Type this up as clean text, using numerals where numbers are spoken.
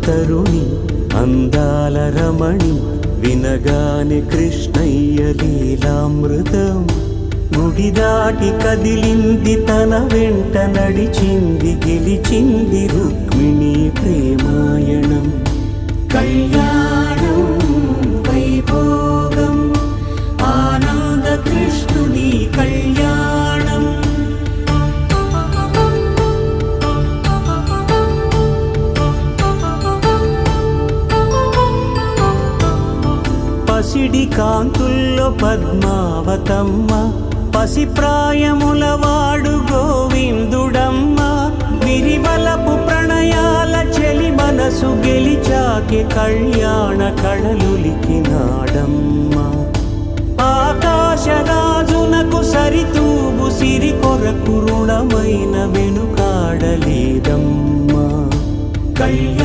తరుణి అందాల రమణి వినగానే కృష్ణయ్య లీలామృతం గుడి దాటి కదిలింది తన వెంట నడిచింది గెలిచింది రుక్మిణి ప్రేమాయణం కళ్యాణం వైభోగం ఆనంద కృష్ణుని కళ్యాణం పసిడి కాంతుల్లో పద్మావతమ్మ పసిప్రాయముల వాడు గోవిందుడమ్మ విరివలపు ప్రణయాల చెలి మనసు గెలిచాకే కళ్యాణ కళలులికినాడమ్మ ఆకాశరాజునకు సరితూగు సిరి కొరకు రుణమైన వెనుకాడలేదమ్మ కళ్యాణ